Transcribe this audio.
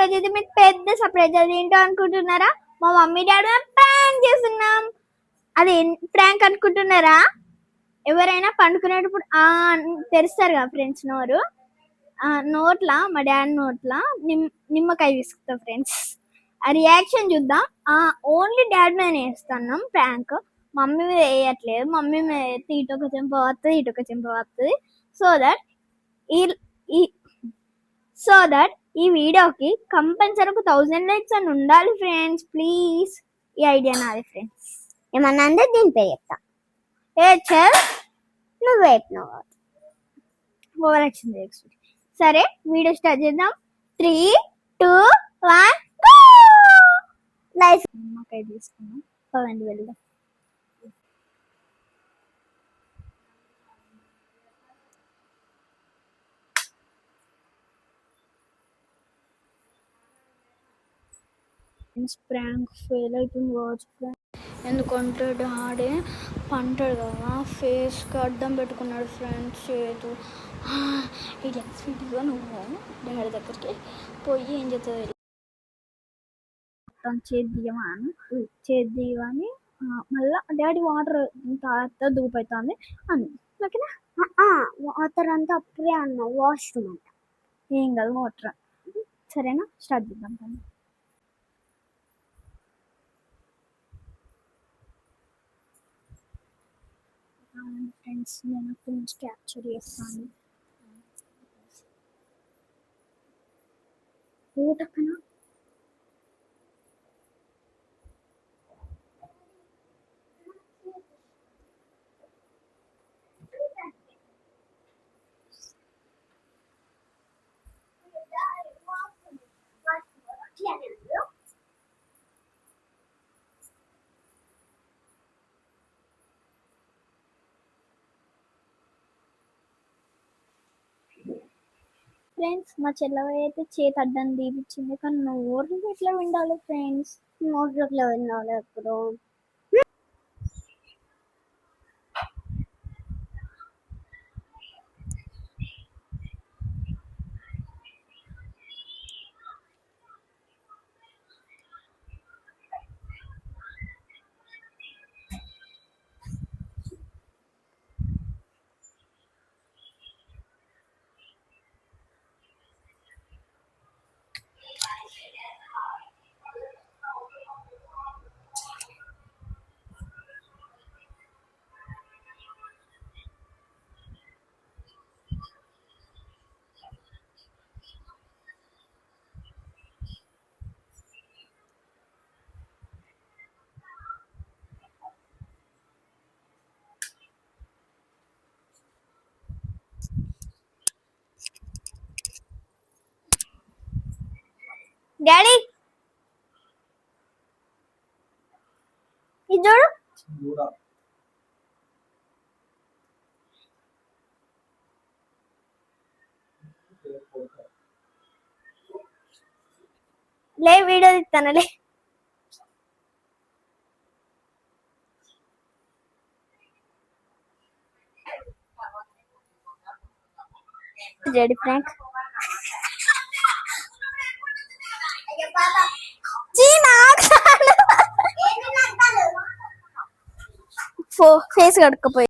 ఈరోజు అయితే మీకు పెద్ద సర్ప్రైజ్. అది ఏంటో అనుకుంటున్నారా? మా మమ్మీ డాడీ ప్రాంక్ చేస్తున్నాం. అది ప్రాంక్ అనుకుంటున్నారా? ఎవరైనా పండుకునేటప్పుడు తెరుస్తారు కదా ఫ్రెండ్స్ నోరు, నోట్లా మా డాడీ నోట్లా నిమ్మకాయ విసుకుతా ఫ్రెండ్స్. ఆ రియాక్షన్ చూద్దాం. ఓన్లీ డాడీ మీద వేస్తున్నాం ప్రాంక్, మమ్మీ మీద వేయట్లేదు. మమ్మీ మీద ఇటొక చెంప వస్తుంది, ఇటొక చెంప వస్తుంది. సో దట్ ఈ వీడియోకి కంపల్సరీ 1000 లైక్స్ అని ఉండాలి ఫ్రెండ్స్. ప్లీజ్, ఈ ఐడియా నాది ఫ్రెండ్స్. ఏమన్నా అంటే దీని పేరు చెప్తా. నువ్వు ఓవర్ యాక్షన్ చేయకు. సరే, వీడియో స్టార్ట్ చేద్దాం. 3, 2, 1 లైఫ్ నిమ్మకాయ తీసుకున్నాం. పదండి వెళ్దాం. ప్రాంక్ ఫెయిల్ అవుతుంది కావచ్చు. ఎందుకంటే డాడీ పంటాడు కదా, ఫేస్కి అడ్డం పెట్టుకున్నాడు ఫ్రెండ్స్. చేతు ఇది ఎక్స్పీట్గా నువ్వు డాడీ దగ్గరికి పోయి ఏం చేస్తుంది చేద్దామని మళ్ళీ డాడీ వాటర్ తాత దూపవుతుంది అని ఓకేనా. వాటర్ అంతా అప్పుడే అన్నా, వాష్రూమ్ అంట. ఏం కాదు వాటర్. సరేనా, స్టార్ట్ చేద్దాం. కానీ ఫ్రెండ్స్, నేను కొంచెం క్యాప్చర్ చేస్తాను. ఓటక్కనా ఫ్రెండ్స్, మా చెల్లె అయితే చేతి అడ్డం తీపిచ్చింది, కానీ నోరు ఎట్లా విండాలి ఫ్రెండ్స్? నోట్లో ఎట్లా వినాలి ఎప్పుడు? డాడీ ఇది చూడు. లే, వీడియో తీస్తానులే. Daddy prank. ఫేస్ కడుక్కపోయి